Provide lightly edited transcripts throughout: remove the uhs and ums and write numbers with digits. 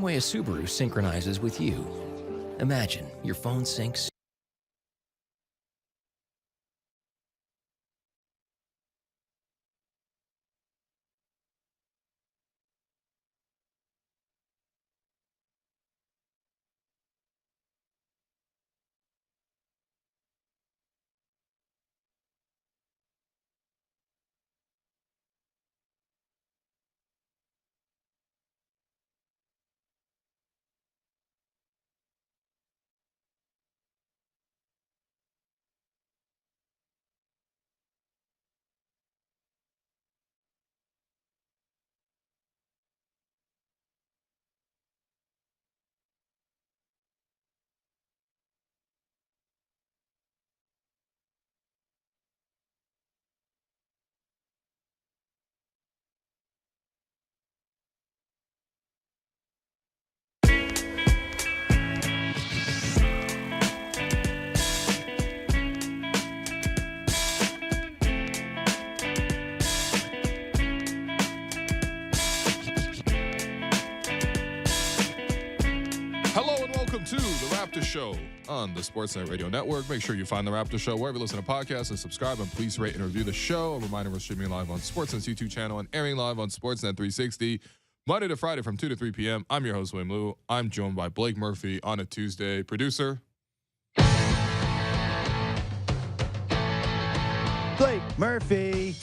way a Subaru synchronizes with you. Imagine your phone syncs. To the Raptors Show on the Sportsnet Radio Network. Make sure you find the Raptors Show wherever you listen to podcasts and subscribe, and please rate and review the show. A reminder, we're streaming live on Sportsnet's YouTube channel and airing live on Sportsnet 360 Monday to Friday from 2 to 3 p.m. I'm your host, William Liu. I'm joined by Blake Murphy on a Tuesday. Producer Blake Murphy.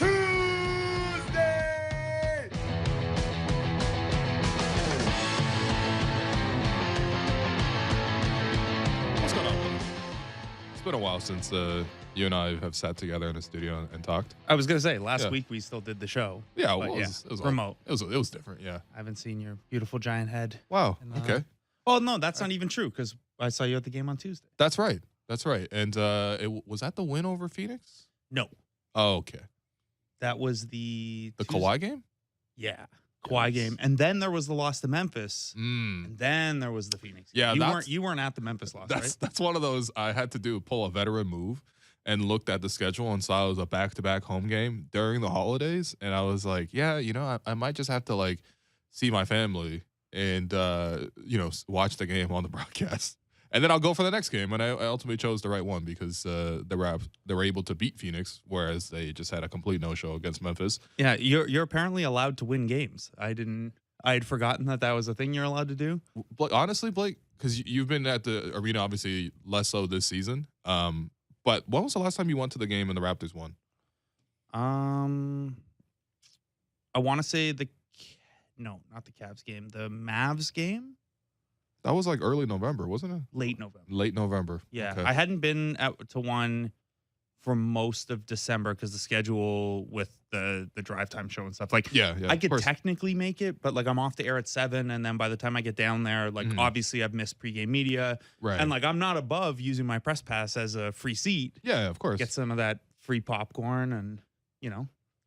been a while since you and I have sat together in the studio and talked. I was gonna say last week we still did the show. Yeah, it was remote. It was different. Yeah, I haven't seen your beautiful giant head. Wow. Okay. Oh no, that's not even true because I saw you at the game on Tuesday. That's right. And was that the win over Phoenix? No. Oh, okay. That was the Kawhi game. Yeah. Kawhi game, and then there was the loss to Memphis, and then there was the Phoenix game. Yeah, you weren't at the Memphis loss, right? That's one of those I had to pull a veteran move and looked at the schedule and saw it was a back-to-back home game during the holidays, and I was like, yeah, I might just have to see my family and watch the game on the broadcast. And then I'll go for the next game, and I ultimately chose the right one because they were able to beat Phoenix, whereas they just had a complete no-show against Memphis. Yeah, you're apparently allowed to win games. I had forgotten that was a thing you're allowed to do. Honestly, Blake, because you've been at the arena, obviously less so this season. But when was the last time you went to the game and the Raptors won? I want to say not the Cavs game, the Mavs game. That was early November, wasn't it? Late November. Late November. Yeah. Okay. I hadn't been to one for most of December because the schedule with the drive time show and stuff. I could technically make it, but I'm off the air at 7, and then by the time I get down there, obviously I've missed pregame media. Right. And I'm not above using my press pass as a free seat. Yeah, of course. Get some of that free popcorn and,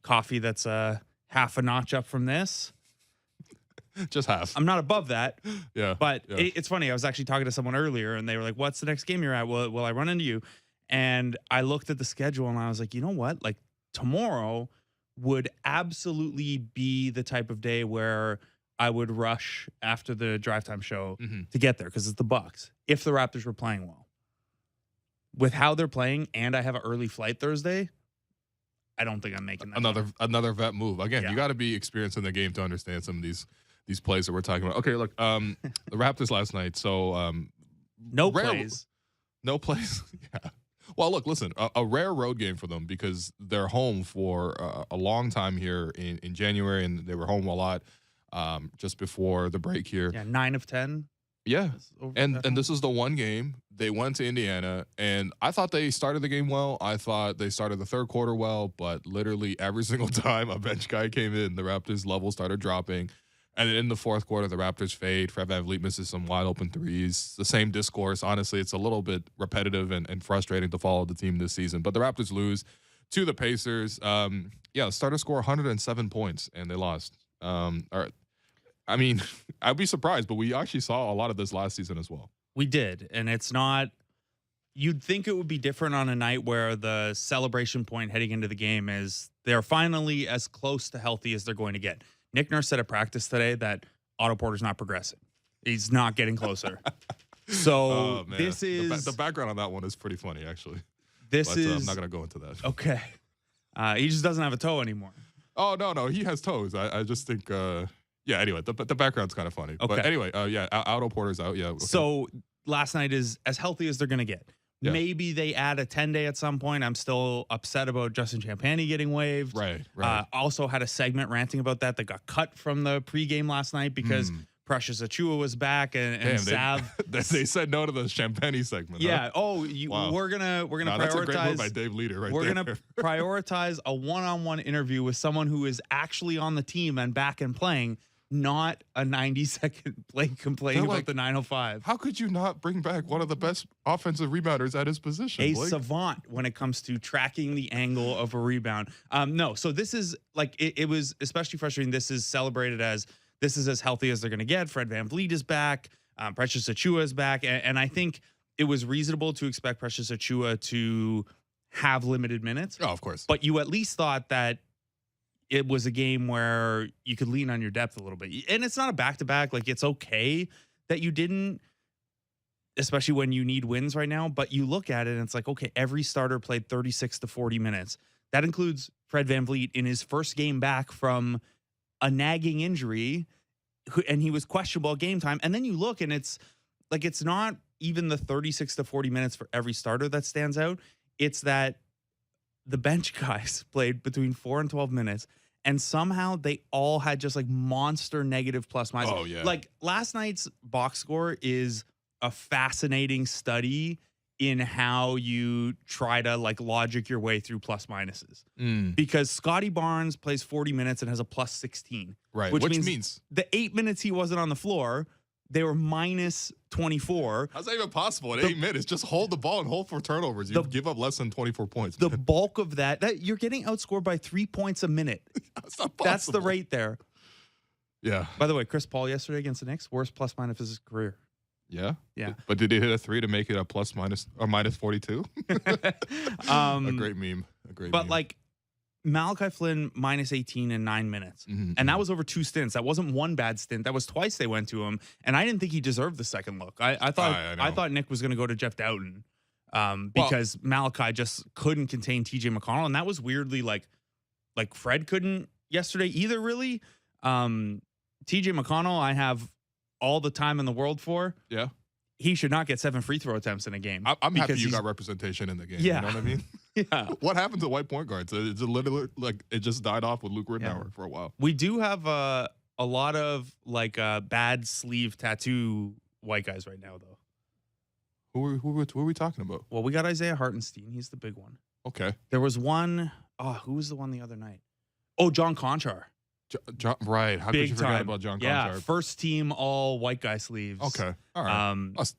coffee that's half a notch up from this. Just half. I'm not above that. Yeah. But it's funny. I was actually talking to someone earlier, and they were like, what's the next game you're at? Will I run into you? And I looked at the schedule, and I was like, you know what? Tomorrow would absolutely be the type of day where I would rush after the drive time show to get there because it's the Bucks. If the Raptors were playing well. With how they're playing, and I have an early flight Thursday, I don't think I'm making that. Another vet move. Again, you got to be experienced in the game to understand some of these plays that we're talking about. Okay, look, the Raptors last night. So no plays. Yeah. Well, look, listen, a rare road game for them because they're home for a long time here in January, and they were home a lot just before the break here. Yeah, 9 of 10. Yeah, and this is the one game they went to Indiana, and I thought they started the game well. I thought they started the third quarter well, but literally every single time a bench guy came in, the Raptors level started dropping. And in the fourth quarter, the Raptors fade. VanVleet misses some wide open threes. The same discourse. Honestly, it's a little bit repetitive and frustrating to follow the team this season. But the Raptors lose to the Pacers. The starters score 107 points, and they lost. I mean, I'd be surprised, but we actually saw a lot of this last season as well. We did, and it's not – you'd think it would be different on a night where the celebration point heading into the game is they're finally as close to healthy as they're going to get. Nick Nurse said at practice today that Otto Porter's not progressing. He's not getting closer. So Oh, man. this is the background on that one is pretty funny, actually. this But is I'm not going to go into that. okay. He just doesn't have a toe anymore. Oh, no, he has toes. I just think, yeah, anyway, the background's kind of funny. But Okay. anyway, yeah, Otto Porter's out, yeah. Okay. So last night is as healthy as they're going to get. Yeah. Maybe they add a 10-day at some point. I'm still upset about Justin Champagnie getting waived. Right. Also had a segment ranting about that got cut from the pregame last night because Precious Achua was back and Damn, Sav. they said no to the Champagnie segment. Yeah. Huh? Oh, Wow. we're gonna That's a great move prioritize. by Dave Leader right We're there. gonna prioritize a one-on-one interview with someone who is actually on the team and back and playing, not a 90-second play complaining They're about like, the 905. How could you not bring back one of the best offensive rebounders at his position? A Blake? savant when it comes to tracking the angle of a rebound. No, so this is like it was especially frustrating. This is celebrated as this is as healthy as they're going to get. Fred VanVleet is back. Precious Achua is back, and I think it was reasonable to expect Precious Achua to have limited minutes. Oh, of course. But you at least thought that it was a game where you could lean on your depth a little bit. And it's not a back-to-back. Like, it's okay that you didn't, especially when you need wins right now. But you look at it and it's like, okay, every starter played 36 to 40 minutes. That includes Fred VanVleet in his first game back from a nagging injury, and he was questionable at game time. And then you look and it's like, it's not even the 36 to 40 minutes for every starter that stands out. It's that the bench guys played between 4 and 12 minutes, and somehow they all had just like monster negative plus minus. Oh, yeah. Like last night's box score is a fascinating study in how you try to like logic your way through plus minuses. Because Scottie Barnes plays 40 minutes and has a plus 16. Right. Which Which means the 8 minutes he wasn't on the floor, they were minus 24. How's that even possible? In 8 minutes, just hold the ball and hold for turnovers. You give up less than 24 points. The man. bulk of that you're getting outscored by 3 points a minute. That's not That's the possible. rate there. Yeah. By the way, Chris Paul yesterday against the Knicks, worst plus minus of his career. Yeah. Yeah. But did he hit a 3 to make it a plus minus or minus 42? A great meme. A great But meme. like Malachi Flynn minus 18 in 9 minutes. And that was over 2 stints. That wasn't one bad stint. That was twice they went to him. And I didn't think he deserved the second look. I thought Nick was going to go to Jeff Doughton because Malachi just couldn't contain TJ McConnell. And that was weirdly like Fred couldn't yesterday either, really. TJ McConnell, I have all the time in the world for. Yeah. He should not get 7 free throw attempts in a game. I'm happy because you he's- got representation in the game. Yeah. You know what I mean? Yeah. What happened to white point guards? It's literally like it just died off with Luke Ridnour for a while. We do have a lot of like bad sleeve tattoo white guys right now, though. Who are we talking about? Well, we got Isaiah Hartenstein. He's the big one. Okay. There was one. Oh, who was the one the other night? Oh, John Conchar. John, right. How could Big you forget time. about John Yeah, Conchar? first team all white guy sleeves. Okay. All right.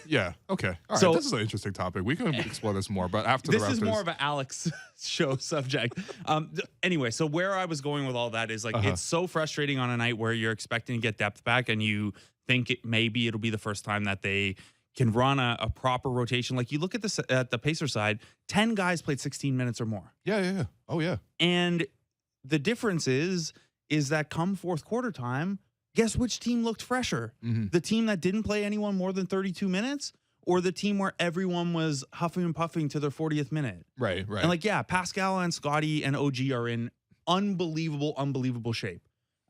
Yeah. Okay. All right. So- This is an interesting topic. We can explore this more, but after This the Raptors. is more of an Alex show subject. Anyway, so where I was going with all that is like it's so frustrating on a night where you're expecting to get depth back and you think maybe it'll be the first time that they can run a proper rotation. Like you look at the Pacer side, 10 guys played 16 minutes or more. Yeah. Oh, yeah. And the difference is that come fourth quarter time, guess which team looked fresher? The team that didn't play anyone more than 32 minutes or the team where everyone was huffing and puffing to their 40th minute? Right. And like, yeah, Pascal and Scottie and OG are in unbelievable shape.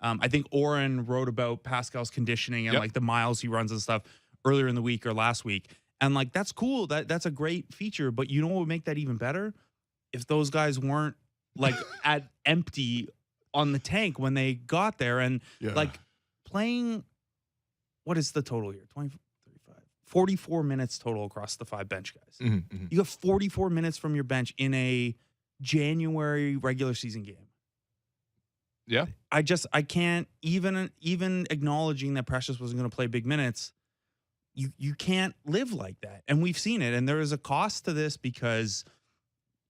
I think Oren wrote about Pascal's conditioning and like the miles he runs and stuff earlier in the week or last week. And like, that's cool. That's a great feature. But you know what would make that even better? If those guys weren't like at empty on the tank when they got there and like playing, what is the total here? 20, 35, 44 minutes total across the 5 bench guys. You have 44 minutes from your bench in a January regular season game. Yeah. I can't even acknowledging that Precious wasn't going to play big minutes. You can't live like that. And we've seen it. And there is a cost to this because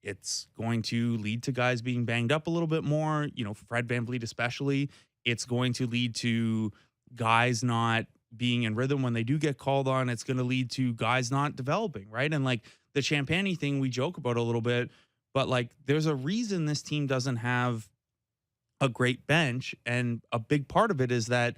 it's going to lead to guys being banged up a little bit more, Fred VanVleet especially. It's going to lead to guys not being in rhythm when they do get called on. It's going to lead to guys not developing, right? And like the Champagnie thing we joke about a little bit, but like there's a reason this team doesn't have a great bench. And a big part of it is that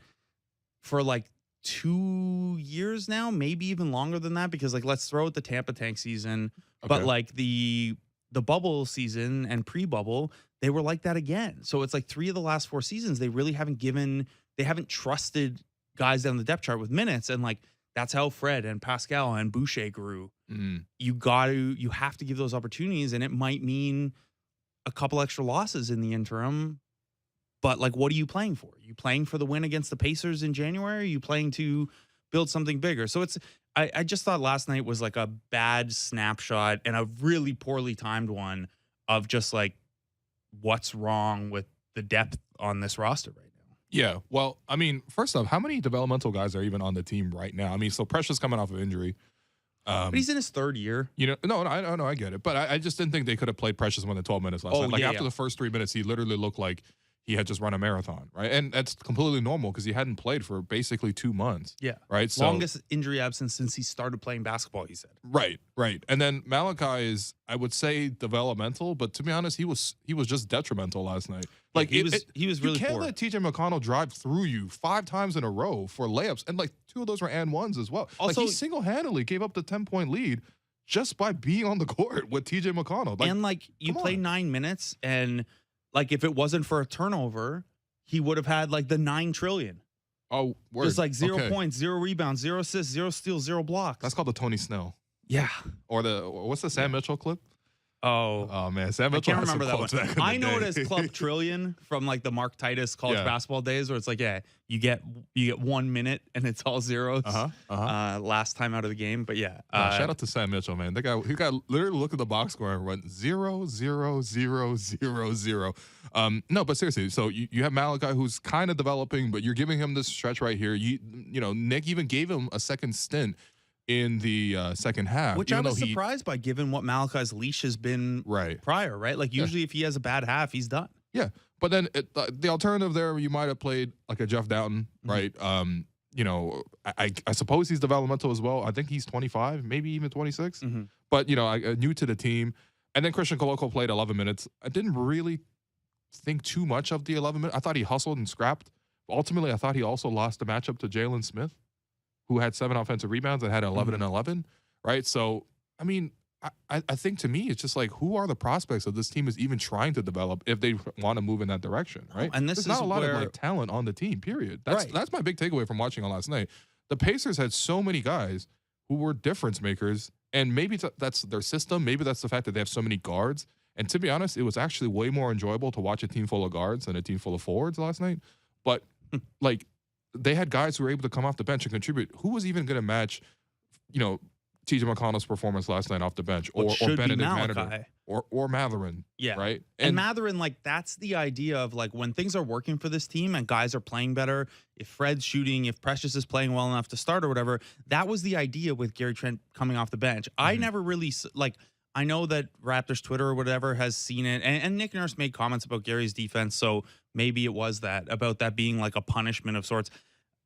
for like 2 years now, maybe even longer than that, because like let's throw out the Tampa Tank season, but Okay. like the bubble season and pre-bubble, they were like that again. So it's like 3 of the last 4 seasons they really haven't trusted guys down the depth chart with minutes, and like that's how Fred and Pascal and Boucher grew. Mm. You have to give those opportunities, and it might mean a couple extra losses in the interim. But like, what are you playing for? Are you playing for the win against the Pacers in January? Are you playing to build something bigger? So I just thought last night was like a bad snapshot and a really poorly timed one of just like what's wrong with the depth on this roster right now. Yeah. Well, I mean, first off, how many developmental guys are even on the team right now? I mean, so Precious coming off of injury. But he's in his 3rd year. No, I get it. But I just didn't think they could have played Precious more than 12 minutes last night. Like after the first 3 minutes, he literally looked like he had just run a marathon, right? And that's completely normal because he hadn't played for basically 2 months. Yeah. Right? So, longest injury absence since he started playing basketball, he said. Right. And then Malachi is, I would say, developmental, but to be honest, he was just detrimental last night. Like he was really you can't poor. let TJ McConnell drive through you 5 times in a row for layups, and like 2 of those were and ones as well. Also, like he single-handedly gave up the 10-point lead just by being on the court with TJ McConnell. Like, and like you play 9 minutes, and like if it wasn't for a turnover, he would have had like the 9 trillion. oh, word. Just like 0 Okay. points, 0 rebounds, 0 assists, 0 steals, 0 blocks. That's called the Tony Snell. Yeah. Or what's the Sam Mitchell clip? Oh. Oh man, Sam I Mitchell. can't has some remember that quotes one. back in the I know it day. as Club Trillion from like the Mark Titus college basketball days, where it's like, yeah, you get 1 minute and it's all zeros. Last time out of the game, but yeah. Shout out to Sam Mitchell, man. He got literally looked at the box score and went 0, 0, 0, 0, 0. No, but seriously, so you have Malachi who's kind of developing, but you're giving him this stretch right here. You know, Nick even gave him a second stint in the second half, which I was surprised by, given what Malachi's leash has been prior, right? Like usually if he has a bad half, he's done. Yeah, but then the alternative there, you might have played like a Jeff Doughton, right? You know, I suppose he's developmental as well. I think he's 25, maybe even 26. But, you know, new to the team. And then Christian Koloko played 11 minutes. I didn't really think too much of the 11 minutes. I thought he hustled and scrapped. Ultimately, I thought he also lost the matchup to Jalen Smith, who had 7 offensive rebounds and had 11 and 11, right? So, I mean, I think to me, it's just like, who are the prospects that this team is even trying to develop if they want to move in that direction, right? And there's not a lot of like talent on the team, period. That's my big takeaway from watching on last night. The Pacers had so many guys who were difference makers, and maybe that's their system. Maybe that's the fact that they have so many guards. And to be honest, it was actually way more enjoyable to watch a team full of guards than a team full of forwards last night. But like, they had guys who were able to come off the bench and contribute. Who was even going to match, you know, TJ McConnell's performance last night off the bench, or Benedict Mathurin, or Mathurin, right? And Mathurin, like, that's the idea of like, when things are working for this team and guys are playing better, if Fred's shooting, if Precious is playing well enough to start or whatever, that was the idea with Gary Trent coming off the bench. I never really like. I know that Raptors Twitter or whatever has seen it, and Nick Nurse made comments about Gary's defense, so maybe it was about that being like a punishment of sorts.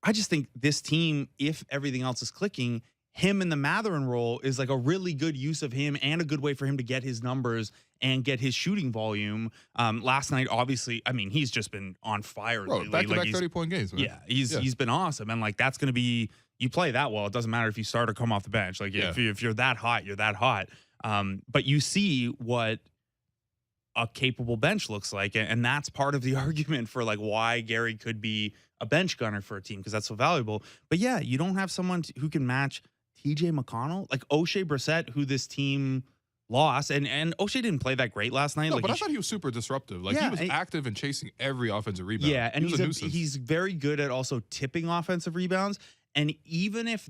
I just think this team, if everything else is clicking, him in the Mathurin role is like a really good use of him and a good way for him to get his numbers and get his shooting volume. Last night, obviously, I mean, he's just been on fire. Back-to-back 30-point games, man. Yeah, he's been awesome. And like, that's going to be, you play that well, it doesn't matter if you start or come off the bench. Like if you're that hot, you're that hot. But you see what a capable bench looks like. And that's part of the argument for like why Gary could be a bench gunner for a team, because that's so valuable. But yeah, you don't have someone who can match TJ McConnell, like O'Shea Brissett, who this team lost. And O'Shea didn't play that great last night. No, like, but I thought he was super disruptive. Like, he was active and chasing every offensive rebound. Yeah, and he's very good at also tipping offensive rebounds. And even if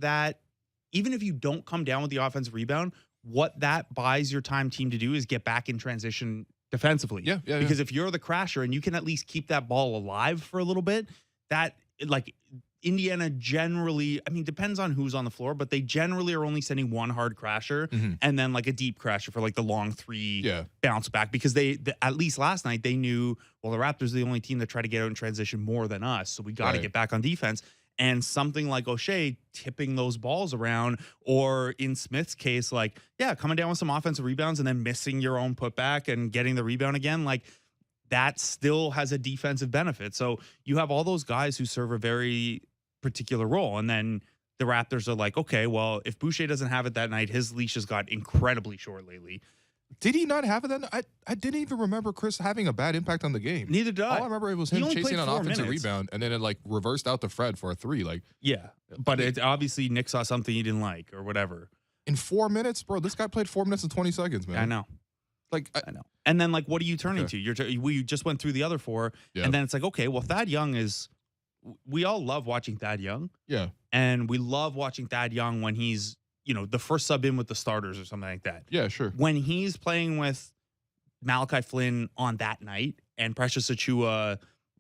you don't come down with the offensive rebound, what that buys your team to do is get back in transition defensively. Yeah. Because if you're the crasher and you can at least keep that ball alive for a little bit, that, like, Indiana generally, I mean, depends on who's on the floor, but they generally are only sending one hard crasher and then like a deep crasher for like the long 3 bounce back, because at least last night they knew, well, the Raptors are the only team that try to get out in transition more than us, so we got to get back on defense. And something like O'Shea tipping those balls around, or in Smith's case, like, coming down with some offensive rebounds and then missing your own putback and getting the rebound again, like, that still has a defensive benefit. So you have all those guys who serve a very particular role. And then the Raptors are like, okay, well, if Boucher doesn't have it that night, his leash has got incredibly short lately. Did he not have it then? I didn't even remember Chris having a bad impact on the game. Neither did I. All I remember it was He him only chasing played an 4 offensive minutes. rebound, and then it like reversed out to Fred for a 3. Like, Yeah, but it obviously Nick saw something he didn't like or whatever. in 4 minutes, bro, this guy played 4 minutes and 20 seconds, man. I know. Like, I know. And then, like, what are you turning Okay. to? We just went through the other 4, Yeah. and then it's like, okay, well, Thad Young is. We all love watching Thad Young, yeah, and we love watching Thad Young when he's, the first sub in with the starters or something like that. yeah, sure. When he's playing with Malachi Flynn on that night and Precious Achua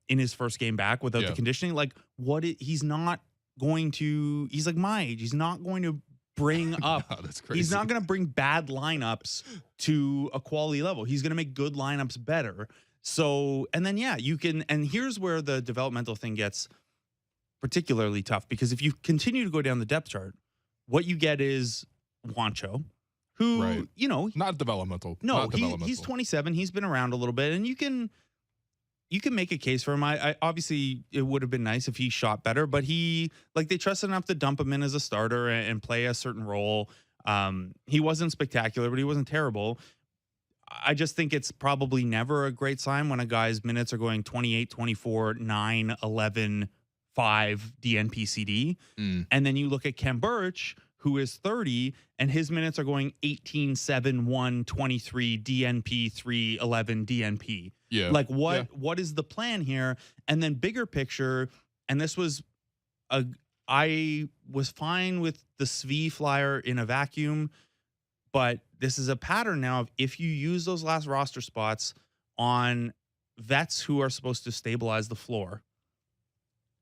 in his first game back without Yeah. the conditioning, like, he's not going to. He's like my age. He's not going to bring up. Oh, that's crazy. He's not going to bring bad lineups to a quality level. He's going to make good lineups better. So, and then, yeah, you can, and here's where the developmental thing gets particularly tough, because if you continue to go down the depth chart, what you get is Juancho, who, Right. Not developmental. no, Not developmental. he's 27. He's been around a little bit, and you can make a case for him. I obviously, it would have been nice if he shot better, but they trusted enough to dump him in as a starter and play a certain role. He wasn't spectacular, but he wasn't terrible. I just think it's probably never a great sign when a guy's minutes are going 28, 24, 9, 11, 5 DNP CD. Mm. And then you look at Kem Birch, who is 30, and his minutes are going 18, 7, 1, 23, DNP, 3, 11, DNP. Yeah. Like, what is the plan here? And then bigger picture, and this was I was fine with the Svi flyer in a vacuum, but this is a pattern now of, if you use those last roster spots on vets who are supposed to stabilize the floor,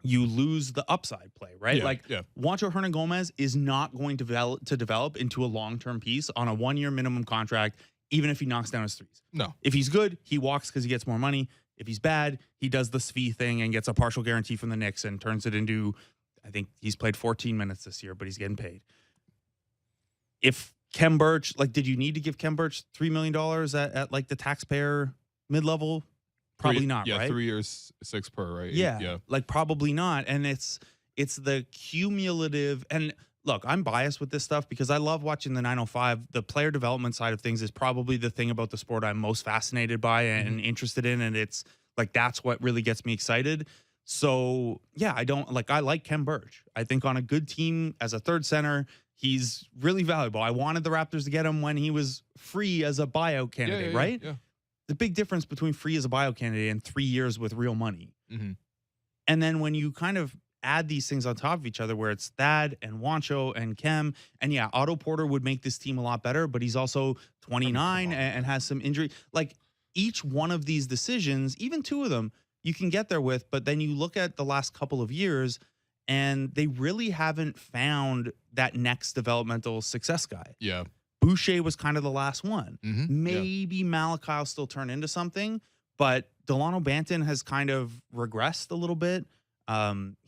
you lose the upside play, right? Yeah, like, yeah. Juancho Hernan-Gomez is not going to develop into a long-term piece on a 1-year minimum contract, even if he knocks down his threes. No. If he's good, he walks because he gets more money. If he's bad, he does the Svi thing and gets a partial guarantee from the Knicks and turns it into, I think he's played 14 minutes this year, but he's getting paid. If Kem Birch, did you need to give Kem Birch $3 million at like the taxpayer mid-level? Probably not, yeah, right? 3 years, 6 per, right? Yeah, probably not. And it's the cumulative. And look, I'm biased with this stuff because I love watching the 905. The player development side of things is probably the thing about the sport I'm most fascinated by and interested in. And it's like, that's what really gets me excited. So yeah, I like Kem Birch. I think on a good team as a third center, he's really valuable. I wanted the Raptors to get him when he was free as a buyout candidate, right? Yeah. The big difference between free as a buyout candidate and 3 years with real money. Mm-hmm. And then when you kind of add these things on top of each other, where it's Thad and Juancho and Kem, and yeah, Otto Porter would make this team a lot better, but he's also 29 and has some injury. Like, each one of these decisions, even 2 of them, you can get there with, but then you look at the last couple of years and they really haven't found that next developmental success guy. Yeah. Boucher was kind of the last one. Mm-hmm. Maybe Malachi will still turn into something, but Delano Banton has kind of regressed a little bit.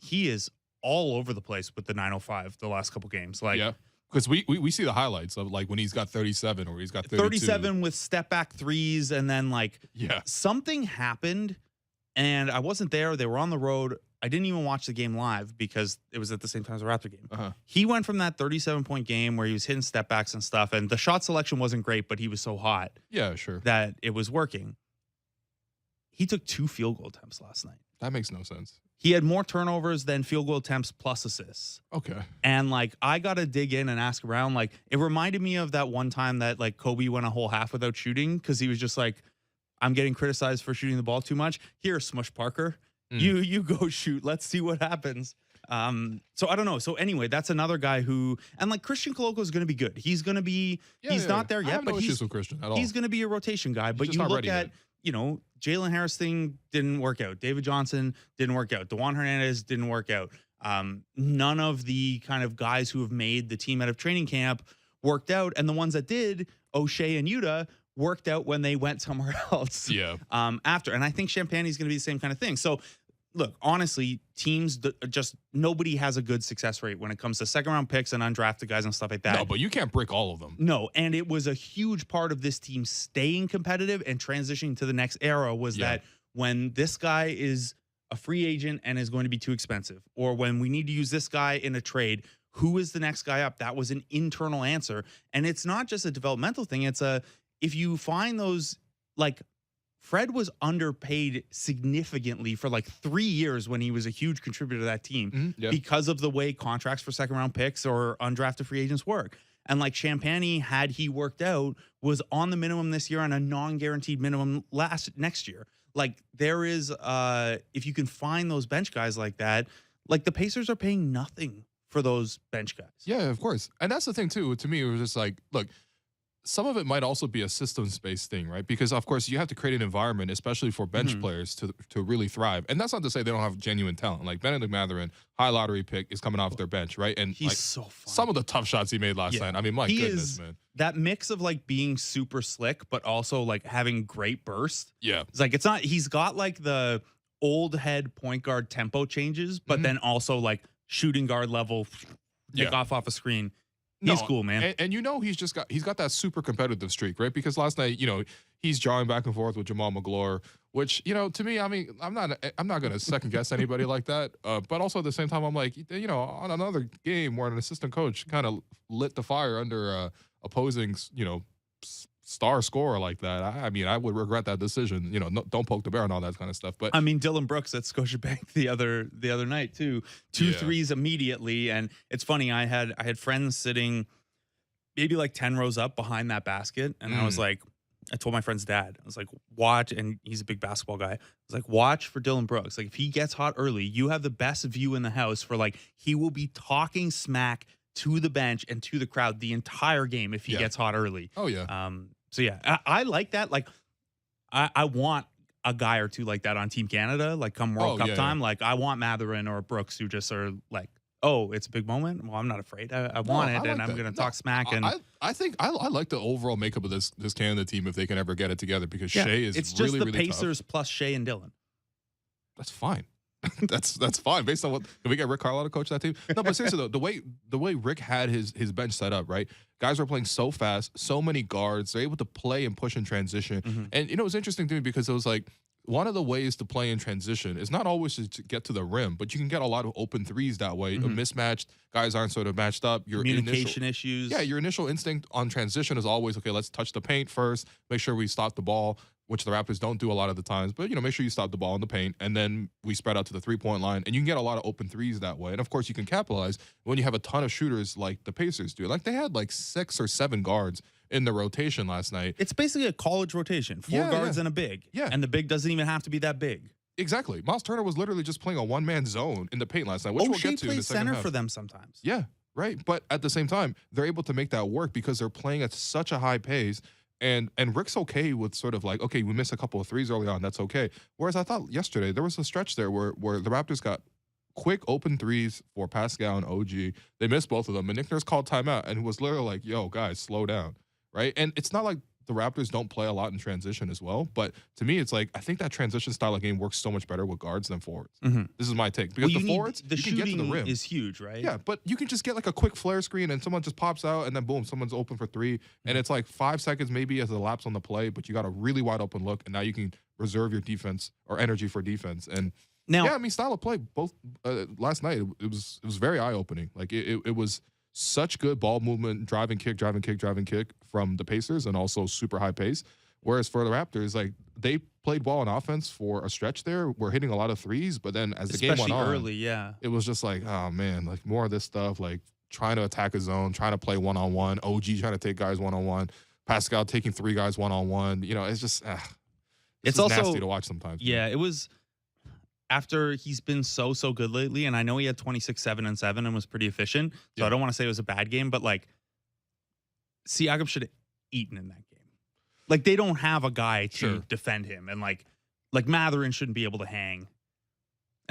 He is all over the place with the 905 the last couple games. Like, yeah. Because we see the highlights of like when he's got 37 or he's got 32. 37 with step back threes, and then like something happened, and I wasn't there. They were on the road. I didn't even watch the game live because it was at the same time as the Raptor game. Uh-huh. He went from that 37-point game where he was hitting step backs and stuff, and the shot selection wasn't great, but he was so hot Yeah, sure. that it was working. He took 2 field goal attempts last night. That makes no sense. He had more turnovers than field goal attempts plus assists. Okay. And like, I got to dig in and ask around. Like, it reminded me of that one time that like Kobe went a whole half without shooting because he was just like, I'm getting criticized for shooting the ball too much. Here, Smush Parker, you go shoot. Let's see what happens. So I don't know. So anyway, that's another guy who, and like Christian Koloko is going to be good. He's going to be, he's not there I yet, have but no issues with Christian at all. he's going to be a rotation guy. But just you not look ready at, yet. Jalen Harris thing didn't work out. David Johnson didn't work out. DeJuan Hernandez didn't work out. None of the kind of guys who have made the team out of training camp worked out. And the ones that did, O'Shea and Yuta, worked out when they went somewhere else. Yeah. After. And I think Champagne's going to be the same kind of thing. So look, honestly, teams just nobody has a good success rate when it comes to second-round picks and undrafted guys and stuff like that. No, but you can't break all of them. No, and it was a huge part of this team staying competitive and transitioning to the next era was that when this guy is a free agent and is going to be too expensive, or when we need to use this guy in a trade, who is the next guy up? That was an internal answer. And it's not just a developmental thing. It's if you find those, like, Fred was underpaid significantly for like 3 years when he was a huge contributor to that team because of the way contracts for second round picks or undrafted free agents work. And like Champagny, had he worked out, was on the minimum this year on a non-guaranteed minimum next year. Like, there is, if you can find those bench guys like that, like the Pacers are paying nothing for those bench guys. Yeah, of course. And that's the thing too. To me, it was just like, look, some of it might also be a systems-based thing, right? Because of course you have to create an environment, especially for bench players, to really thrive. And that's not to say they don't have genuine talent. Like Benedict Mathurin, high lottery pick, is coming off their bench, right? And he's like, so fun. Some of the tough shots he made last night. I mean, my goodness, man. That mix of like being super slick, but also like having great burst. Yeah. It's like, it's not, he's got like the old head point guard tempo changes, but then also like shooting guard level, take off a screen. He's cool, man. And you know, he's got that super competitive streak, right? Because last night, you know, he's drawing back and forth with Jamal McGlure, which, you know, to me, I mean, I'm not going to second guess anybody like that. But also at the same time, I'm like, you know, on another game where an assistant coach kind of lit the fire under opposing, you know, star scorer like that. I mean, I would regret that decision. You know, don't poke the bear and all that kind of stuff. But I mean, Dylan Brooks at Scotiabank the other night too. Two threes immediately, and it's funny. I had friends sitting maybe like 10 rows up behind that basket, and I was like, I told my friend's dad, I was like, watch, and he's a big basketball guy. I was like, watch for Dylan Brooks. Like, if he gets hot early, you have the best view in the house for like, he will be talking smack to the bench and to the crowd the entire game if he gets hot early. Oh yeah. So yeah, I like that. Like, I want a guy or two like that on Team Canada. Like, come World Cup time, like I want Mathurin or Brooks who just are like, oh, it's a big moment. Well, I'm not afraid. I want it, and I'm going to talk smack. And I think I like the overall makeup of this Canada team if they can ever get it together, because Shea is it's really, just the really Pacers tough. plus Shea and Dylan. That's fine. that's fine. Based on what, can we get Rick Carlisle to coach that team? No, but seriously though, the way Rick had his bench set up, right? Guys were playing so fast, so many guards. They're able to play and push in transition. And you know, it was interesting to me because it was like, one of the ways to play in transition is not always to get to the rim, but you can get a lot of open threes that way. Mismatched guys aren't sort of matched up. Your communication issues. Yeah, your initial instinct on transition is always, okay, let's touch the paint first, make sure we stop the ball, which the Raptors don't do a lot of the times. But, you know, make sure you stop the ball in the paint, and then we spread out to the three-point line, and you can get a lot of open threes that way. And, of course, you can capitalize when you have a ton of shooters like the Pacers do. Like, they had, like, 6 or 7 guards in the rotation last night. It's basically a college rotation. 4 guards and a big. Yeah. And the big doesn't even have to be that big. Exactly. Miles Turner was literally just playing a one-man zone in the paint last night, which we'll get to in the second center half. for them sometimes. Yeah, right. But at the same time, they're able to make that work because they're playing at such a high pace. And Rick's okay with sort of like, okay, we missed a couple of threes early on. That's okay. Whereas I thought yesterday there was a stretch there where the Raptors got quick open threes for Pascal and OG. They missed both of them. And Nick Nurse called timeout and was literally like, yo, guys, slow down. Right. And it's not like the Raptors don't play a lot in transition as well. But to me, it's like, I think that transition style of game works so much better with guards than forwards. This is my take. Because the forwards, the you can get to the rim. is huge, right? Yeah, but you can just get like a quick flare screen and someone just pops out and then boom, someone's open for 3. And it's like 5 seconds maybe as a lapse on the play, but you got a really wide open look. And now you can reserve your defense or energy for defense. And now, yeah, I mean, style of play both last night, it was very eye opening. Like it was such good ball movement, driving kick from the Pacers, and also super high pace. Whereas for the Raptors, like, they played well on offense for a stretch there. We're hitting a lot of threes, but then as the game went on, early, it was just like, oh man, like more of this stuff, like trying to attack a zone, trying to play one-on-one, OG trying to take guys one-on-one, Pascal taking 3 guys one-on-one. You know, it's just, it's also nasty to watch sometimes. Yeah, it was. After he's been so good lately, and I know he had 26, 7, and 7 and was pretty efficient, so I don't want to say it was a bad game, but like, Siakam should have eaten in that game. Like, they don't have a guy to defend him, and like Mathurin shouldn't be able to hang.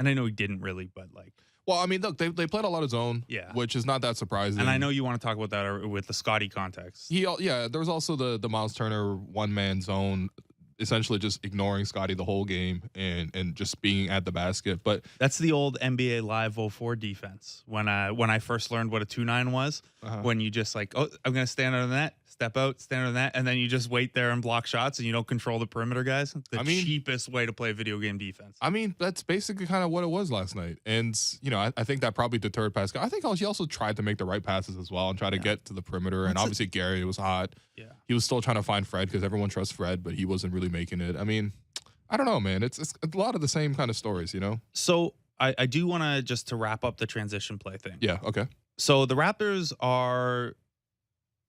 And I know he didn't really, but like, well, I mean, look, they played a lot of zone, which is not that surprising. And I know you want to talk about that with the Scottie context. There was also the Miles Turner one-man zone, essentially just ignoring Scottie the whole game and just being at the basket. But that's the old NBA Live 04 defense. When I first learned what a 2-9 was, when you just like, oh, I'm going to stand under the net, step out, stand on that, and then you just wait there and block shots and you don't control the perimeter guys. The cheapest way to play video game defense. I mean, that's basically kind of what it was last night. And, I think that probably deterred Pascal. I think he also tried to make the right passes as well and try to get to the perimeter. And obviously, Gary was hot. Yeah. He was still trying to find Fred because everyone trusts Fred, but he wasn't really making it. I mean, I don't know, man. It's a lot of the same kind of stories, So I do want to just to wrap up the transition play thing. Yeah, okay. So the Raptors are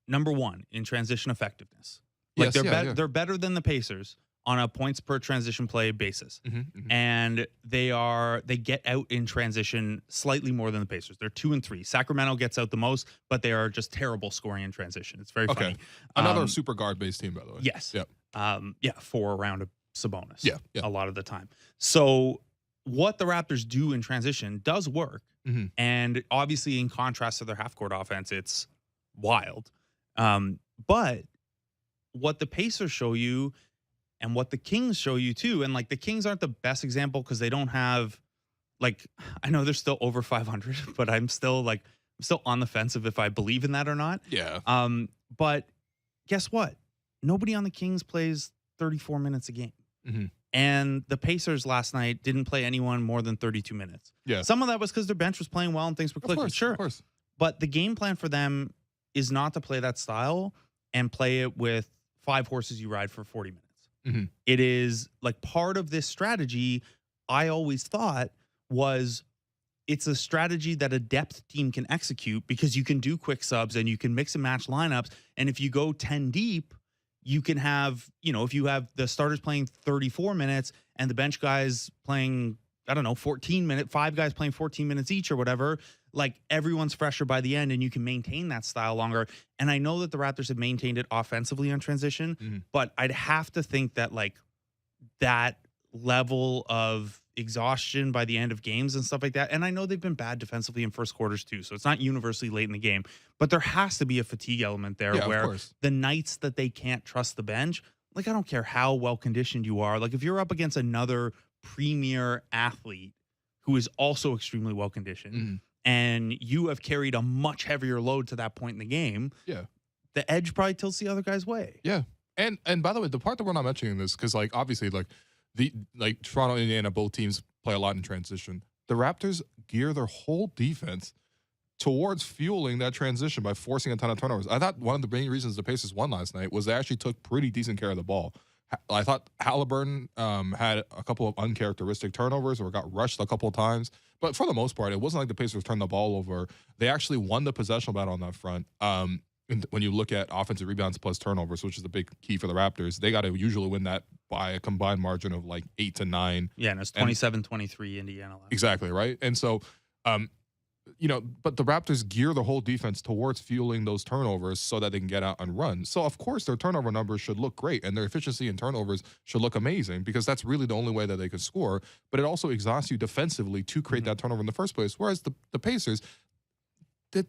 number 1 in transition effectiveness. Like they're better than the Pacers on a points per transition play basis. And they get out in transition slightly more than the Pacers. They're 2 and 3. Sacramento gets out the most, but they are just terrible scoring in transition. It's very funny. Another super guard based team, by the way. Yes. Yep. 4 around a Sabonis. Yeah. A lot of the time. So what the Raptors do in transition does work. And obviously, in contrast to their half-court offense, it's wild. But what the Pacers show you and what the Kings show you too, and like the Kings aren't the best example because they don't have, like, I know they're still over 500, but I'm still on the fence of if I believe in that or not. Yeah. But guess what? Nobody on the Kings plays 34 minutes a game. And the Pacers last night didn't play anyone more than 32 minutes. Yeah. Some of that was because their bench was playing well and things were clicking. Sure. Of course. But the game plan for them is not to play that style and play it with 5 horses you ride for 40 minutes. It is like part of this strategy, I always thought, was it's a strategy that a depth team can execute because you can do quick subs and you can mix and match lineups. And if you go 10 deep, you can have, if you have the starters playing 34 minutes and the bench guys playing, 14 minutes, 5 guys playing 14 minutes each or whatever, like everyone's fresher by the end and you can maintain that style longer. And I know that the Raptors have maintained it offensively on transition, but I'd have to think that like that level of exhaustion by the end of games and stuff like that. And I know they've been bad defensively in first quarters too, so it's not universally late in the game, but there has to be a fatigue element there where the nights that they can't trust the bench, like I don't care how well conditioned you are, like if you're up against another premier athlete who is also extremely well conditioned and you have carried a much heavier load to that point in the game, the edge probably tilts the other guy's way. Yeah. And by the way, the part that we're not mentioning this, because like obviously like Toronto, Indiana, both teams play a lot in transition. The Raptors gear their whole defense towards fueling that transition by forcing a ton of turnovers. I thought one of the main reasons the Pacers won last night was they actually took pretty decent care of the ball. I thought Halliburton had a couple of uncharacteristic turnovers or got rushed a couple of times. But for the most part, it wasn't like the Pacers turned the ball over. They actually won the possessional battle on that front. When you look at offensive rebounds plus turnovers, which is the big key for the Raptors, they got to usually win that by a combined margin of like 8 to 9. Yeah, and it's 27-23 Indiana. Exactly, right? And so, but the Raptors gear the whole defense towards fueling those turnovers so that they can get out and run. So, of course, their turnover numbers should look great, and their efficiency in turnovers should look amazing because that's really the only way that they can score. But it also exhausts you defensively to create that turnover in the first place, whereas the Pacers –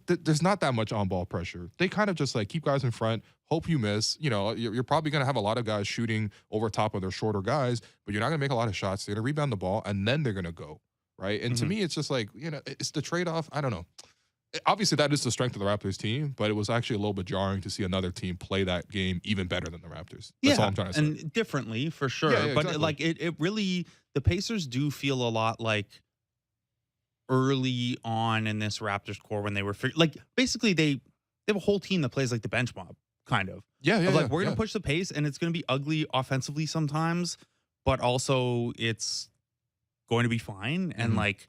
there's not that much on-ball pressure. They kind of just like keep guys in front, hope you miss. You're probably going to have a lot of guys shooting over top of their shorter guys, but you're not going to make a lot of shots. They're going to rebound the ball, and then they're going to go, right? And to me, it's just like, it's the trade-off. I don't know. Obviously, that is the strength of the Raptors team, but it was actually a little bit jarring to see another team play that game even better than the Raptors. That's all I'm trying to say. And differently, for sure. Yeah, but exactly. like it really, the Pacers do feel a lot like early on in this Raptors core when they were like basically they have a whole team that plays like the bench mob kind of. We're going to push the pace and it's going to be ugly offensively sometimes, but also it's going to be fine and like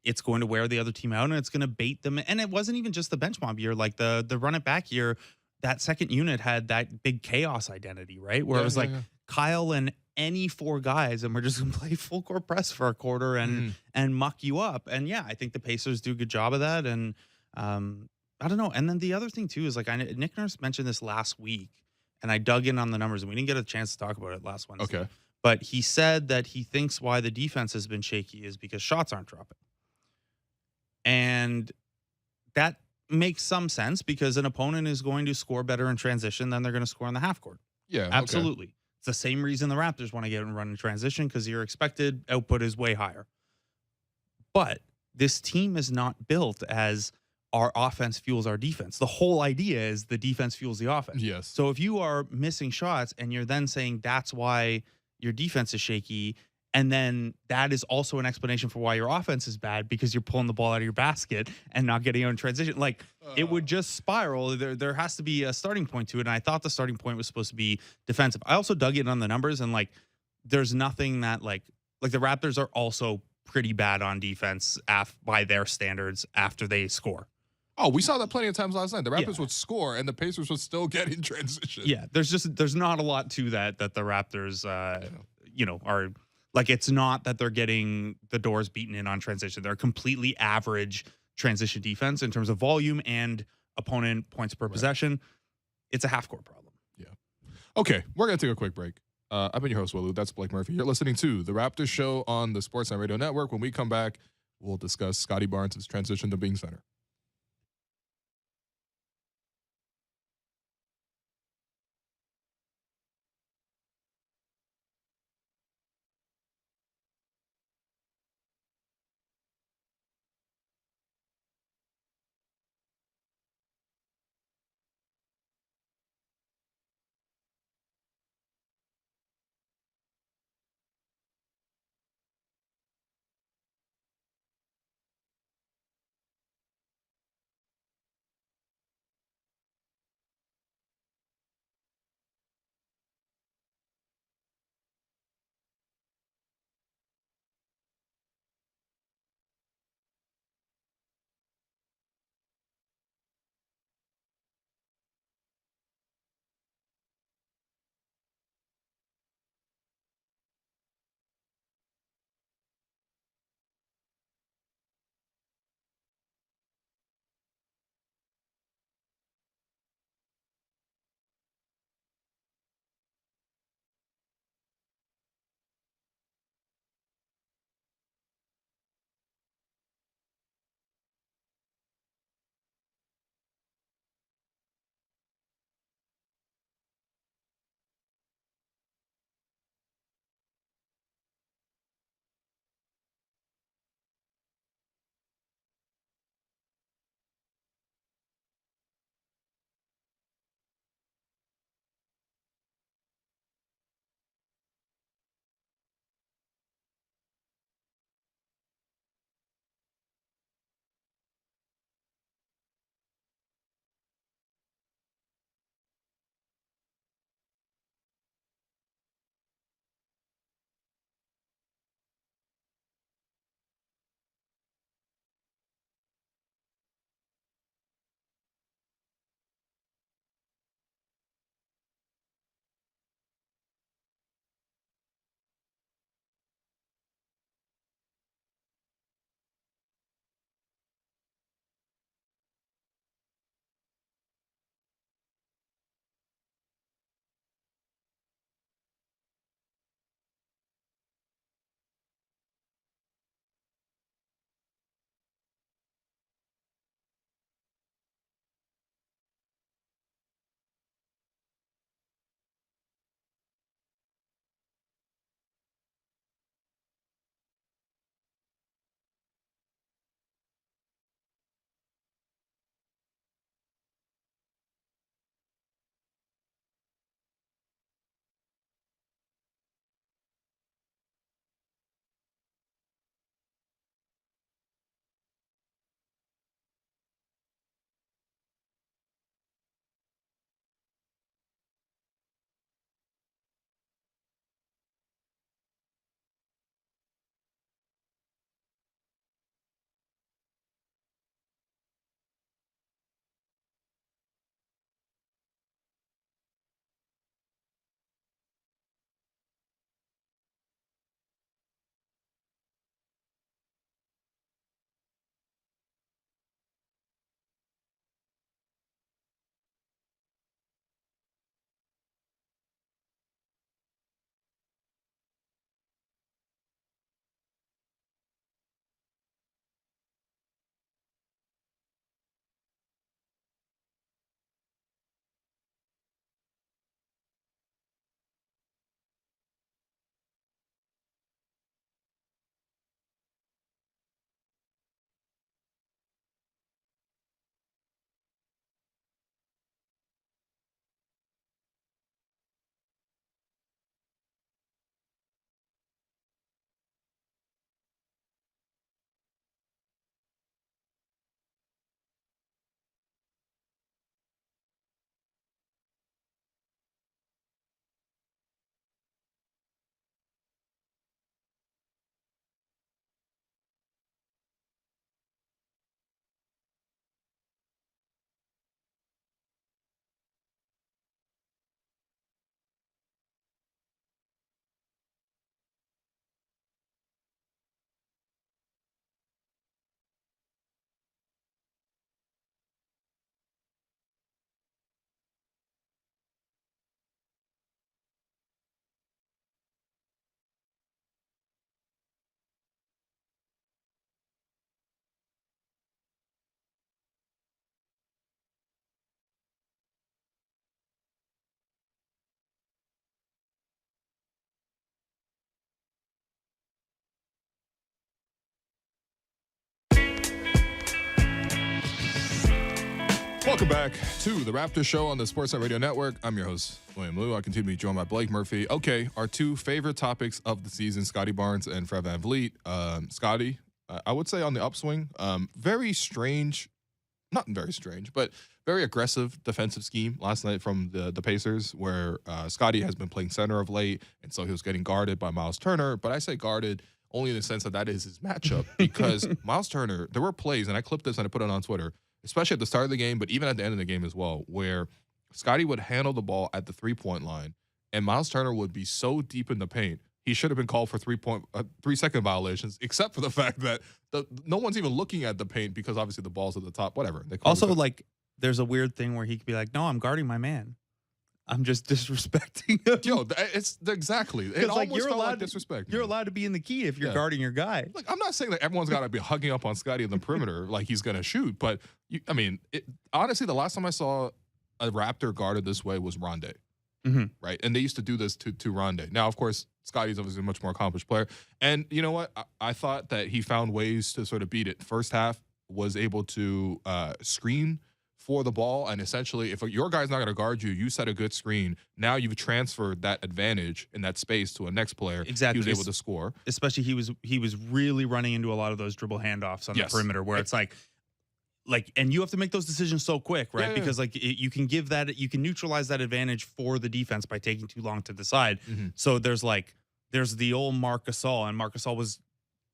it's going to wear the other team out and it's going to bait them. And it wasn't even just the bench mob year, like the run it back year, that second unit had that big chaos identity, right? Where it was like Kyle and any 4 guys and we're just going to play full court press for a quarter and muck you up. And yeah, I think the Pacers do a good job of that. And I don't know. And then the other thing too is like Nick Nurse mentioned this last week and I dug in on the numbers and we didn't get a chance to talk about it last Wednesday. Okay. But he said that he thinks why the defense has been shaky is because shots aren't dropping. And that makes some sense because an opponent is going to score better in transition than they're going to score in the half court. Yeah, absolutely. Okay. It's the same reason the Raptors want to get and run in transition because your expected output is way higher. But this team is not built as our offense fuels our defense. The whole idea is the defense fuels the offense. Yes. So if you are missing shots and you're then saying that's why your defense is shaky, and then that is also an explanation for why your offense is bad because you're pulling the ball out of your basket and not getting out in transition. Like it would just spiral. There has to be a starting point to it. And I thought the starting point was supposed to be defensive. I also dug in on the numbers, and like there's nothing that like the Raptors are also pretty bad on defense by their standards after they score. Oh, we saw that plenty of times last night. The Raptors Yeah. would score, and the Pacers would still get in transition. Yeah, there's not a lot to that the Raptors are like, it's not that they're getting the doors beaten in on transition. They're completely average transition defense in terms of volume and opponent points per possession. It's a half-court problem. Yeah. Okay, we're going to take a quick break. I've been your host, Willu. That's Blake Murphy. You're listening to The Raptors Show on the Sportsnet Radio Network. When we come back, we'll discuss Scottie Barnes' transition to being center. Welcome back to the Raptors Show on the Sportsnet Radio Network. I'm your host, William Liu. I continue to be joined by Blake Murphy. Okay, our two favorite topics of the season, Scottie Barnes and Fred VanVleet. Scottie, I would say on the upswing. Very strange, not very strange, but very aggressive defensive scheme last night from the Pacers, where Scottie has been playing center of late, and so he was getting guarded by Miles Turner. But I say guarded only in the sense that that is his matchup, because Miles Turner, there were plays, and I clipped this and I put it on Twitter, especially at the start of the game, but even at the end of the game as well, where Scottie would handle the ball at the three-point line, and Miles Turner would be so deep in the paint, he should have been called for 3-second violations, except for the fact that no one's even looking at the paint because obviously the ball's at the top, whatever. Also, like, there's a weird thing where he could be like, no, I'm guarding my man. I'm just disrespecting him. Yo, it's exactly. It like, almost felt like disrespect. You're allowed to be in the key if you're guarding your guy. Like, I'm not saying that everyone's got to be hugging up on Scottie in the perimeter like he's going to shoot, but honestly, the last time I saw a Raptor guarded this way was Rondé, right? And they used to do this to Rondé. Now, of course, Scottie's obviously a much more accomplished player, and you know what? I thought that he found ways to sort of beat it. First half was able to screen for the ball, and essentially, if your guy's not going to guard you, you set a good screen. Now you've transferred that advantage in that space to a next player. Exactly, he was able to score. Especially he was really running into a lot of those dribble handoffs on the perimeter, where it's like, and you have to make those decisions so quick, right? Because like you can neutralize that advantage for the defense by taking too long to decide. So there's the old Marc Gasol, and Marc Gasol was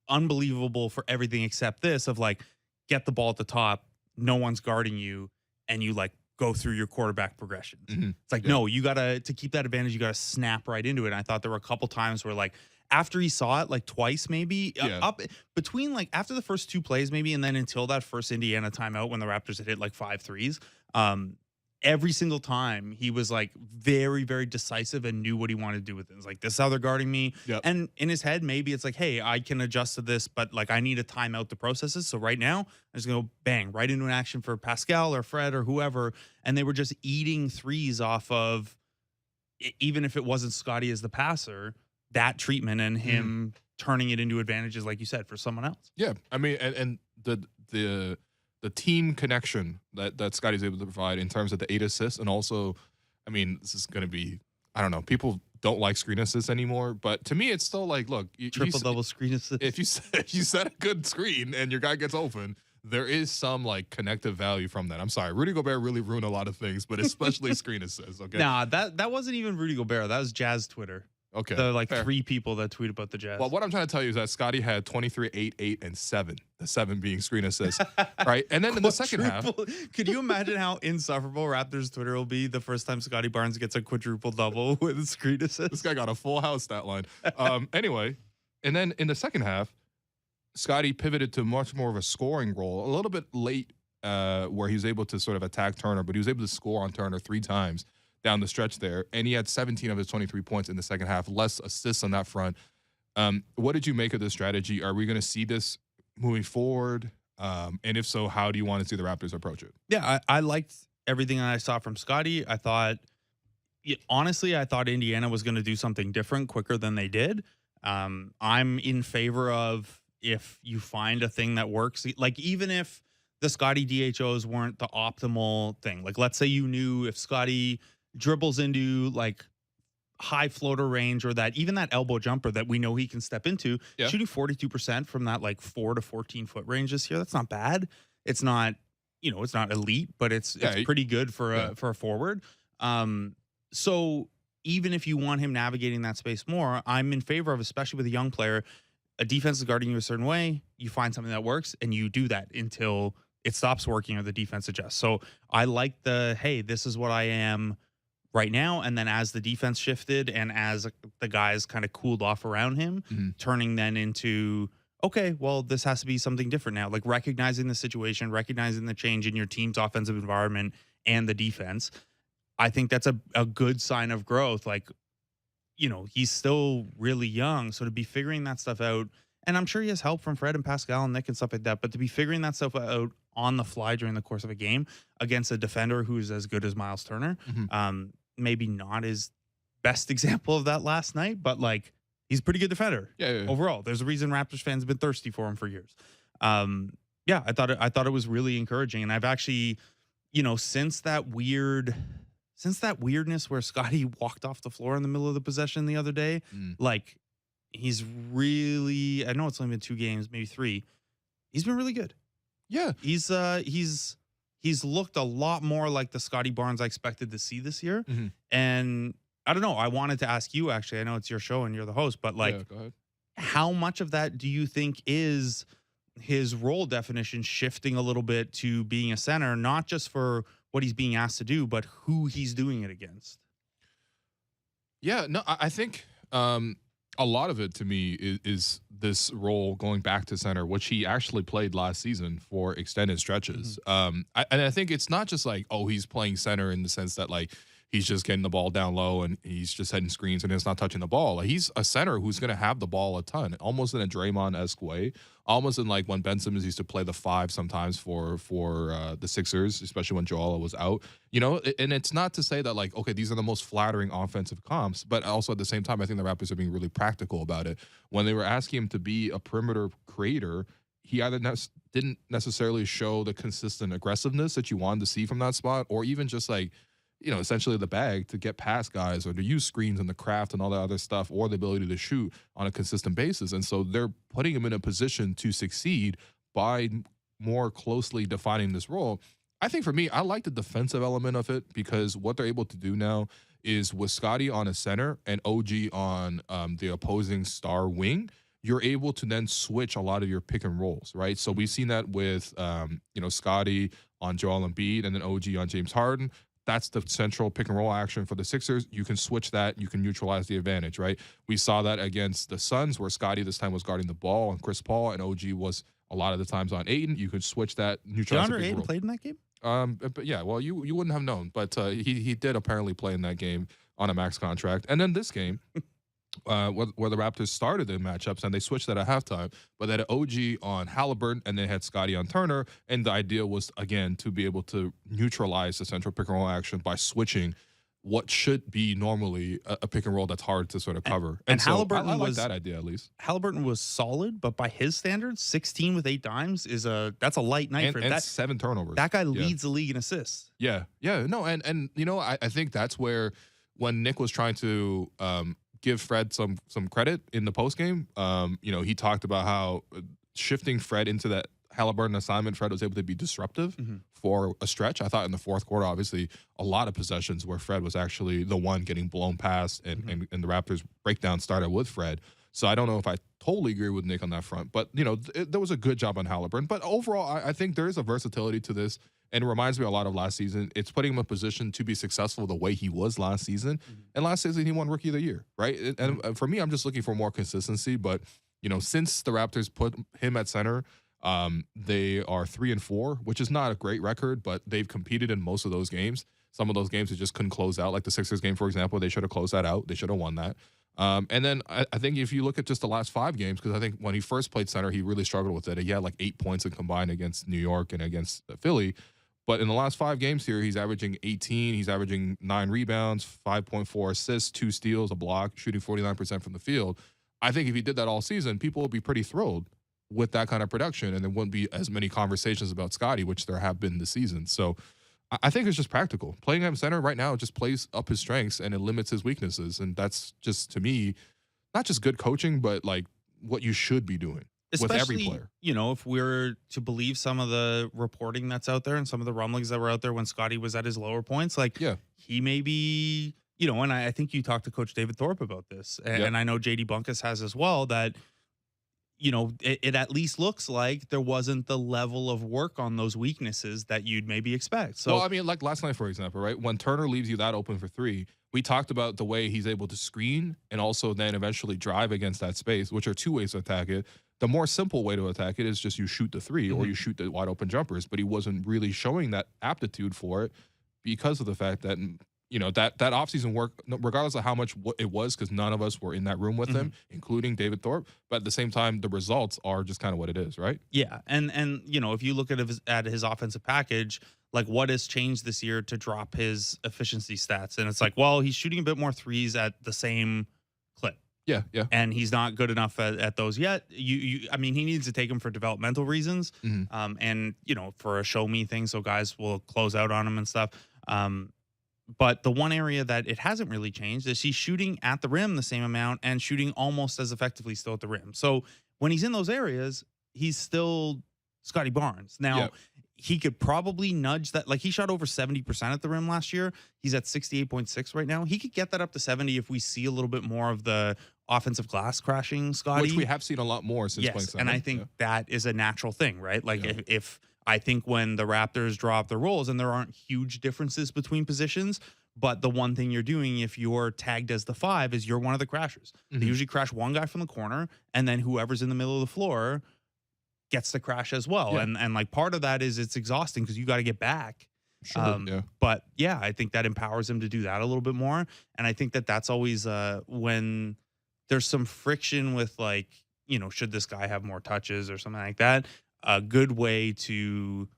unbelievable for everything except this of like, get the ball at the top, no one's guarding you, and you like go through your quarterback progressions. It's like, no, you gotta, to keep that advantage, you gotta snap right into it. And I thought there were a couple times where like, after he saw it like twice, maybe up between like after the first two plays, maybe, and then until that first Indiana timeout when the Raptors had hit like 5 threes, every single time he was like very, very decisive and knew what he wanted to do with it. It's like, this is how they're guarding me. And in his head, maybe it's like, hey, I can adjust to this, but like I need a timeout to process this. So right now, I'm just gonna go bang right into an action for Pascal or Fred or whoever. And they were just eating threes off of, even if it wasn't Scottie as the passer, that treatment and him turning it into advantages, like you said, for someone else. Yeah, I mean, and the team connection that Scottie's able to provide in terms of the 8 assists, and also, I mean, this is going to be, I don't know, people don't like screen assists anymore, but to me, it's still like, look, triple-double screen assists. If you set a good screen and your guy gets open, there is some like connective value from that. I'm sorry, Rudy Gobert really ruined a lot of things, but especially screen assists. Okay, nah, that wasn't even Rudy Gobert. That was Jazz Twitter. Okay. The like fair. 3 people that tweet about the Jazz. Well, what I'm trying to tell you is that Scottie had 23, 8, 8, and 7. The 7 being screen assists, right? And then in the second half, could you imagine how insufferable Raptors Twitter will be the first time Scottie Barnes gets a quadruple double with a screen assist? This guy got a full house stat line. Anyway, and then in the second half, Scottie pivoted to much more of a scoring role, a little bit late, where he was able to sort of attack Turner, but he was able to score on Turner 3 times down the stretch there, and he had 17 of his 23 points in the second half, less assists on that front. What did you make of this strategy? Are we going to see this moving forward? And if so, how do you want to see the Raptors approach it? Yeah, I liked everything that I saw from Scottie. I thought, honestly, I thought Indiana was going to do something different quicker than they did. I'm in favor of, if you find a thing that works, like even if the Scottie DHOs weren't the optimal thing, like let's say you knew if Scottie dribbles into like high floater range, or that even that elbow jumper that we know he can step into, shooting 42% from that like 4 to 14 foot range this year, that's not bad. It's not, it's not elite, but it's pretty good for a forward. So even if you want him navigating that space more, I'm in favor of, especially with a young player, a defense is guarding you a certain way, you find something that works and you do that until it stops working or the defense adjusts. So I like hey, this is what I am right now, and then as the defense shifted and as the guys kind of cooled off around him, turning then into, okay, well, this has to be something different now, like recognizing the situation, recognizing the change in your team's offensive environment and the defense. I think that's a good sign of growth. Like, he's still really young, so to be figuring that stuff out, and I'm sure he has help from Fred and Pascal and Nick and stuff like that, but to be figuring that stuff out on the fly during the course of a game against a defender who's as good as Miles Turner, maybe not his best example of that last night, but like he's a pretty good defender. Overall, there's a reason Raptors fans have been thirsty for him for years. I thought it was really encouraging, and I've actually, since that weirdness where Scottie walked off the floor in the middle of the possession the other day, like he's really, I know it's only been 2 games, maybe 3. He's been really good. Yeah. He's looked a lot more like the Scottie Barnes I expected to see this year. And I don't know, I wanted to ask you, actually, I know it's your show and you're the host, but like, Yeah, go ahead. how much of that do you think is his role definition shifting a little bit to being a center, not just for what he's being asked to do, but who he's doing it against? Yeah, no, I think a lot of it to me is this role going back to center, which he actually played last season for extended stretches. And I think it's not just like, oh, he's playing center in the sense that like he's just getting the ball down low and he's just setting screens and it's not touching the ball. Like, he's a center who's going to have the ball a ton, almost in a Draymond-esque way, almost in like when Ben Simmons used to play the 5 sometimes for the Sixers, especially when Joel was out. And it's not to say that like, okay, these are the most flattering offensive comps, but also at the same time, I think the Raptors are being really practical about it. When they were asking him to be a perimeter creator, he either didn't necessarily show the consistent aggressiveness that you wanted to see from that spot, or even just like, essentially the bag to get past guys or to use screens and the craft and all that other stuff, or the ability to shoot on a consistent basis. And so they're putting him in a position to succeed by more closely defining this role. I think for me, I like the defensive element of it, because what they're able to do now is with Scottie on a center and OG on the opposing star wing, you're able to then switch a lot of your pick and rolls, right? So we've seen that with, Scottie on Joel Embiid and then OG on James Harden. That's the central pick and roll action for the Sixers. You can switch that. You can neutralize the advantage, right? We saw that against the Suns, where Scottie this time was guarding the ball on Chris Paul, and OG was a lot of the times on Ayton. You could switch that, neutralize the pick and Ayton roll. played in that game? But yeah, well, you wouldn't have known, but he did apparently play in that game on a max contract. And then this game, where the Raptors started the matchups and they switched that at halftime, but they had OG on Halliburton and they had Scottie on Turner. And the idea was, again, to be able to neutralize the central pick and roll action by switching what should be normally a pick and roll that's hard to sort of cover. And so Halliburton I like was that idea, at least. Halliburton was solid, but by his standards, 16 with 8 dimes that's a light night for him. And 7 turnovers. That guy leads the league in assists. Yeah. No, and I think that's where, when Nick was trying to give Fred some credit in the postgame, he talked about how shifting Fred into that Halliburton assignment, Fred was able to be disruptive for a stretch. I thought in the fourth quarter, obviously, a lot of possessions where Fred was actually the one getting blown past, and the Raptors breakdown started with Fred. So I don't know if I totally agree with Nick on that front, but there was a good job on Halliburton. But overall, I think there is a versatility to this, and it reminds me a lot of last season. It's putting him in a position to be successful the way he was last season. And last season, he won Rookie of the Year, right? And for me, I'm just looking for more consistency. But since the Raptors put him at center, they are 3-4, which is not a great record, but they've competed in most of those games. Some of those games they just couldn't close out, like the Sixers game, for example. They should have closed that out. They should have won that. And then I think if you look at just the last 5 games, because I think when he first played center, he really struggled with it. He had like 8 points in combined against New York and against Philly. But in the last 5 games here, he's averaging 18. He's averaging 9 rebounds, 5.4 assists, 2 steals, a block, shooting 49% from the field. I think if he did that all season, people would be pretty thrilled with that kind of production, and there wouldn't be as many conversations about Scottie, which there have been this season. So I think it's just practical. Playing him center right now just plays up his strengths and it limits his weaknesses. And that's just, to me, not just good coaching, but like what you should be doing. Especially, with every player. If we're to believe some of the reporting that's out there and some of the rumblings that were out there when Scottie was at his lower points, like he may be, and I think you talked to Coach David Thorpe about this, and I know JD Bunkus has as well, that, it at least looks like there wasn't the level of work on those weaknesses that you'd maybe expect. So, well, I mean, like last night, for example, right? When Turner leaves you that open for 3, we talked about the way he's able to screen and also then eventually drive against that space, which are 2 ways to attack it. The more simple way to attack it is just you shoot the 3 or you shoot the wide open jumpers, but he wasn't really showing that aptitude for it because of the fact that, that offseason work, regardless of how much it was, because none of us were in that room with him, including David Thorpe, but at the same time, the results are just kind of what it is, right? Yeah, and if you look at his offensive package, like what has changed this year to drop his efficiency stats, and it's like, well, he's shooting a bit more threes at the same clip. Yeah, yeah. And he's not good enough at those yet. I mean, he needs to take him for developmental reasons, and for a show me thing, so guys will close out on him and stuff. But the one area that it hasn't really changed is he's shooting at the rim the same amount and shooting almost as effectively still at the rim. So when he's in those areas, he's still Scottie Barnes. Now, he could probably nudge that. Like, he shot over 70% at the rim last year. He's at 68.6 right now. He could get that up to 70 if we see a little bit more of the offensive glass crashing, Scottie. Which we have seen a lot more since playing center. And I think that is a natural thing, right? Like, if I think when the Raptors drop their roles, and there aren't huge differences between positions, but the one thing you're doing if you're tagged as the 5 is you're one of the crashers. They usually crash one guy from the corner, and then whoever's in the middle of the floor gets to crash as well. And like, part of that is it's exhausting because you got to get back. Sure, But yeah, I think that empowers him to do that a little bit more. And I think that that's always when there's some friction with, like, should this guy have more touches or something like that, a good way to,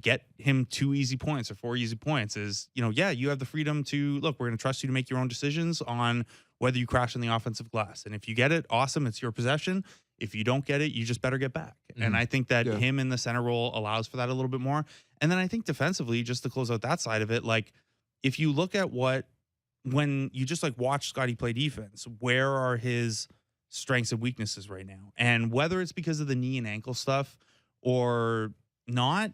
get him 2 easy points or 4 easy points is, you have the freedom to, look, we're going to trust you to make your own decisions on whether you crash on the offensive glass. And if you get it, awesome, it's your possession. If you don't get it, you just better get back. And I think that him in the center role allows for that a little bit more. And then I think defensively, just to close out that side of it, like, if you look at when you just like watch Scottie play defense, where are his strengths and weaknesses right now? And whether it's because of the knee and ankle stuff or not,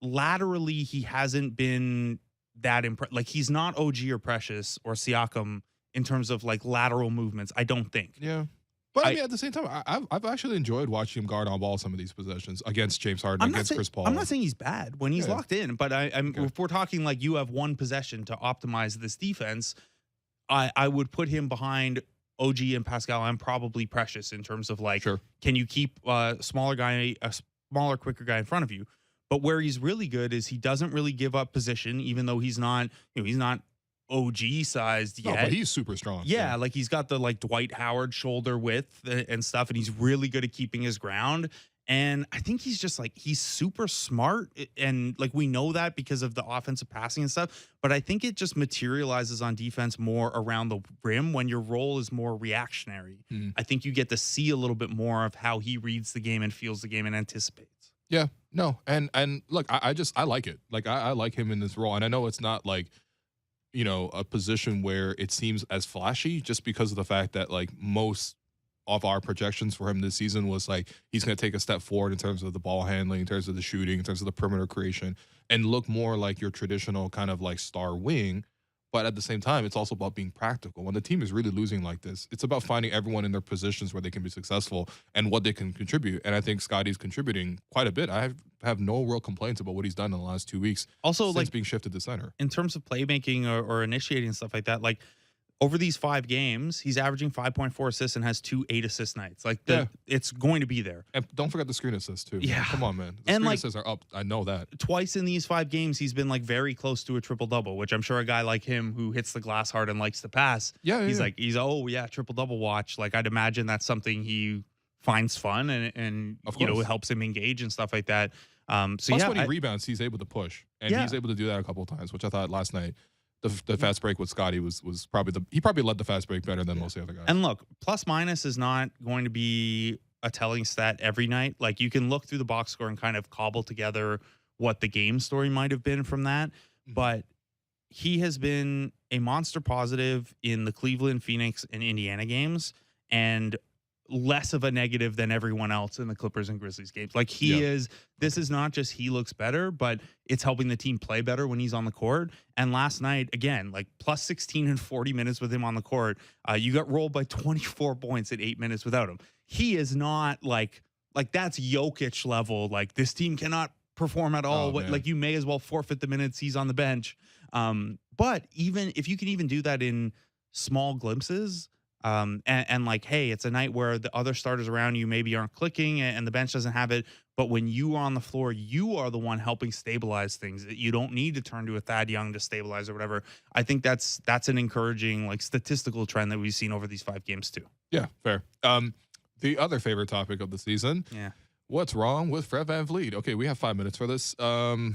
laterally, he hasn't been that impressed. Like, he's not OG or Precious or Siakam in terms of like lateral movements, I don't think. Yeah. But I mean, at the same time, I've actually enjoyed watching him guard on ball some of these possessions against James Harden, against Chris Paul. I'm not saying he's bad when he's locked in, but if we're talking like you have one possession to optimize this defense, I would put him behind OG and Pascal and probably Precious in terms of like, can you keep a smaller, quicker guy in front of you? But where he's really good is he doesn't really give up position, even though he's not OG sized yet. No, but he's super strong. Yeah, like, he's got the like Dwight Howard shoulder width and stuff, and he's really good at keeping his ground. And I think he's just like, he's super smart, and like, we know that because of the offensive passing and stuff. But I think it just materializes on defense more around the rim when your role is more reactionary. I think you get to see a little bit more of how he reads the game and feels the game and anticipates. Yeah, no, and look, I like it. Like, I like him in this role, and I know it's not like, a position where it seems as flashy, just because of the fact that like most of our projections for him this season was like he's going to take a step forward in terms of the ball handling, in terms of the shooting, in terms of the perimeter creation, and look more like your traditional kind of like star wing. But at the same time, it's also about being practical. When the team is really losing like this, it's about finding everyone in their positions where they can be successful and what they can contribute. And I think Scottie's contributing quite a bit. I have no real complaints about what he's done in the last 2 weeks. Also, since like being shifted to center. In terms of playmaking or initiating and stuff like that, like, over these 5 games, he's averaging 5.4 assists and has 2 8-assist nights. Like, it's going to be there. And don't forget the screen assists too. Yeah, come on, man. The screen assists are up. I know that. Twice in these 5 games, he's been like very close to a triple double, which I'm sure a guy like him who hits the glass hard and likes to pass. He's like, triple double watch. Like, I'd imagine that's something he finds fun and helps him engage and stuff like that. Plus, when he rebounds, he's able to push, and he's able to do that a couple of times, which I thought last night. The fast break with Scottie was probably he probably led the fast break better than most of the other guys. And look, plus minus is not going to be a telling stat every night. Like, you can look through the box score and kind of cobble together what the game story might have been from that. But he has been a monster positive in the Cleveland, Phoenix, and Indiana games, and less of a negative than everyone else in the Clippers and Grizzlies games. Like, this is not just he looks better, but it's helping the team play better when he's on the court. And last night, again, like, plus 16 and 40 minutes with him on the court. You got rolled by 24 points at 8 minutes without him. He is not like that's Jokic level. Like, this team cannot perform at all. Like, you may as well forfeit the minutes he's on the bench. But even if you can even do that in small glimpses, and like, hey, it's a night where the other starters around you maybe aren't clicking and the bench doesn't have it, but when you are on the floor, you are the one helping stabilize things. You don't need to turn to a Thad Young to stabilize or whatever. I think that's an encouraging, like, statistical trend that we've seen over these 5 games too. Yeah, fair. The other favorite topic of the season. Yeah. What's wrong with Fred VanVleet? Okay, we have 5 minutes for this. So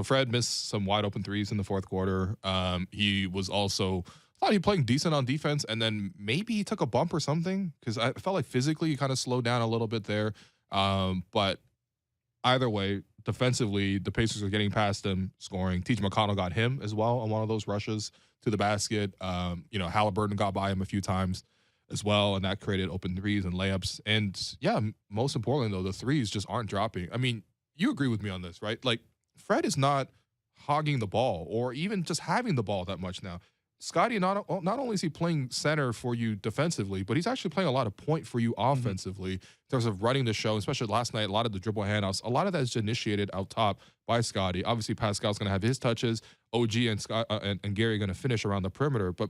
Fred missed some wide open threes in the fourth quarter. He was also thought he playing decent on defense, and then maybe he took a bump or something because I felt like physically he kind of slowed down a little bit there. But either way, defensively, the Pacers are getting past him, scoring. T.J. McConnell got him as well on one of those rushes to the basket. Halliburton got by him a few times as well, and that created open threes and layups. And yeah, most importantly, though, the threes just aren't dropping. I mean, you agree with me on this, right? Like, Fred is not hogging the ball or even just having the ball that much now. Scottie, not only is he playing center for you defensively, but he's actually playing a lot of point for you offensively in terms of running the show, especially last night, a lot of the dribble handouts. A lot of that is initiated out top by Scottie. Obviously, Pascal's going to have his touches. OG and Gary are going to finish around the perimeter. But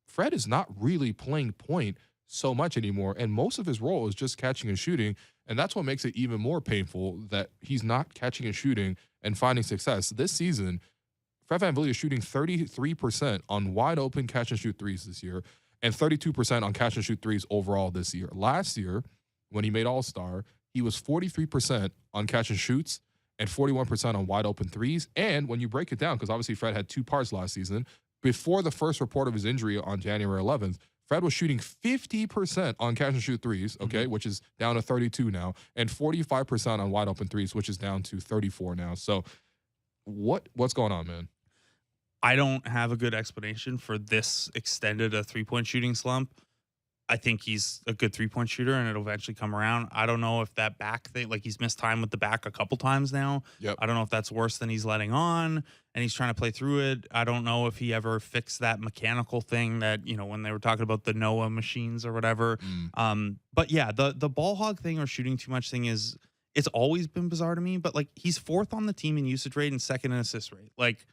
Fred is not really playing point so much anymore, and most of his role is just catching and shooting, and that's what makes it even more painful that he's not catching and shooting and finding success. This season, Fred VanVleet is shooting 33% on wide open catch and shoot threes this year and 32% on catch and shoot threes overall this year. Last year, when he made All-Star, he was 43% on catch and shoots and 41% on wide open threes. And when you break it down, because obviously Fred had 2 parts last season, before the first report of his injury on January 11th, Fred was shooting 50% on catch and shoot threes, okay, which is down to 32 now, and 45% on wide open threes, which is down to 34 now. So what's going on, man? I don't have a good explanation for this extended a three-point shooting slump. I think he's a good three-point shooter, and it'll eventually come around. I don't know if that back thing, like he's missed time with the back a couple times now. Yep. I don't know if that's worse than he's letting on, and he's trying to play through it. I don't know if he ever fixed that mechanical thing that, when they were talking about the Noah machines or whatever. But yeah, the ball hog thing or shooting too much thing it's always been bizarre to me, but like he's 4th on the team in usage rate and 2nd in assist rate. Like,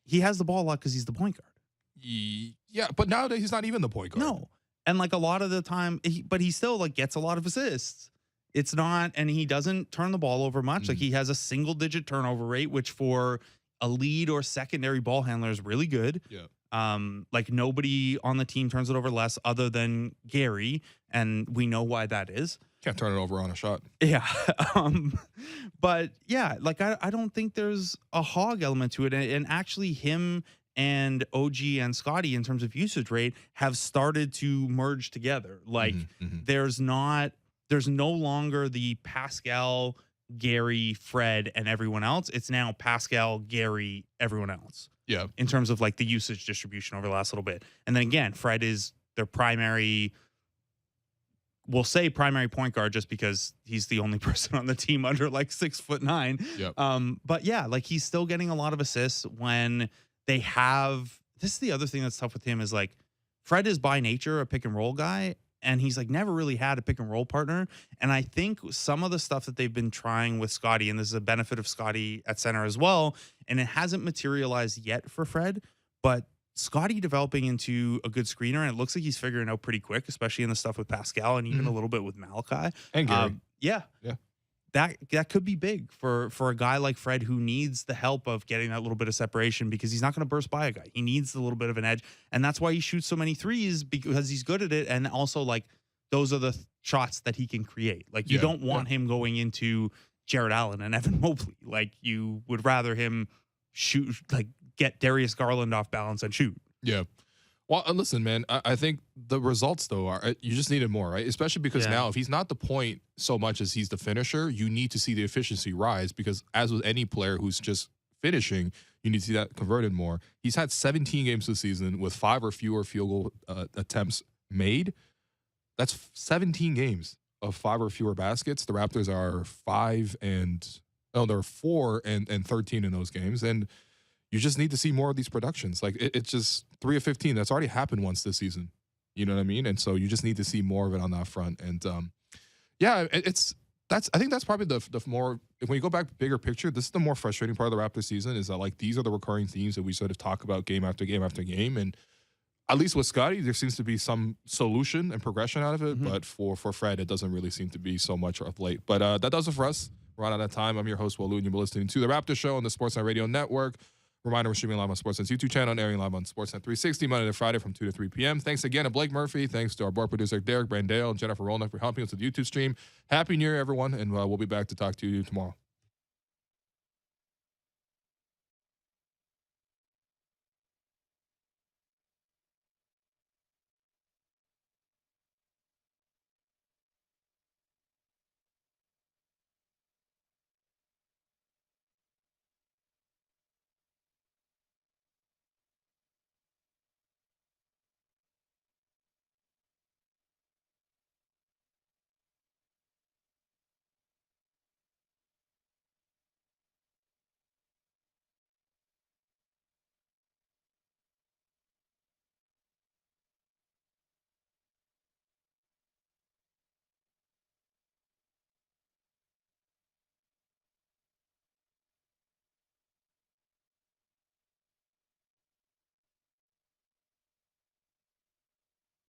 he has the ball a lot because he's the point guard. Yeah, but nowadays he's not even the point guard. No. And like a lot of the time, but he still like gets a lot of assists. It's not, and he doesn't turn the ball over much. Like he has a single-digit turnover rate, which for a lead or secondary ball handler is really good. Yeah. Like nobody on the team turns it over less other than Gary, and we know why that is. Can't turn it over on a shot. Yeah. But yeah, like I don't think there's a hog element to it. And actually him and OG and Scottie in terms of usage rate have started to merge together. Like there's no longer the Pascal, Gary, Fred, and everyone else. It's now Pascal, Gary, everyone else. Yeah. In terms of like the usage distribution over the last little bit. And then again, Fred is their primary, we'll say primary point guard just because he's the only person on the team under like 6'9". Yep. But yeah, like he's still getting a lot of assists when they have, this is the other thing that's tough with him is like Fred is by nature a pick and roll guy, and he's like never really had a pick and roll partner. And I think some of the stuff that they've been trying with Scottie, and this is a benefit of Scottie at center as well, and it hasn't materialized yet for Fred, but Scottie developing into a good screener, and it looks like he's figuring it out pretty quick, especially in the stuff with Pascal and even a little bit with Malachi. And Gary. Yeah. That could be big for a guy like Fred who needs the help of getting that little bit of separation because he's not going to burst by a guy. He needs a little bit of an edge, and that's why he shoots so many threes because he's good at it, and also like those are the shots that he can create. Like you don't want him going into Jared Allen and Evan Mobley. Like you would rather him shoot, like get Darius Garland off balance and shoot. Yeah. Well, listen, man, I think the results, though, are you just needed more, right? Especially because now if he's not the point so much as he's the finisher, you need to see the efficiency rise because as with any player who's just finishing, you need to see that converted more. He's had 17 games this season with 5 or fewer field goal attempts made. That's 17 games of 5 or fewer baskets. The Raptors are 4 and 13 in those games. And you just need to see more of these productions. Like it's just 3 of 15. That's already happened once this season. You know what I mean? And so you just need to see more of it on that front. And I think that's probably the more, when you go back bigger picture, this is the more frustrating part of the Raptors season is that like these are the recurring themes that we sort of talk about game after game after game. And at least with Scottie, there seems to be some solution and progression out of it. But for Fred, it doesn't really seem to be so much of late. But that does it for us. We're out of time. I'm your host, Walu, and you've been listening to the Raptors Show on the Sportsnet Radio Network. Reminder, we're streaming live on Sportsnet's YouTube channel and airing live on Sportsnet 360 Monday to Friday from 2 to 3 p.m. Thanks again to Blake Murphy. Thanks to our board producer, Derek Brandale, and Jennifer Rolnick for helping us with the YouTube stream. Happy New Year, everyone, and we'll be back to talk to you tomorrow.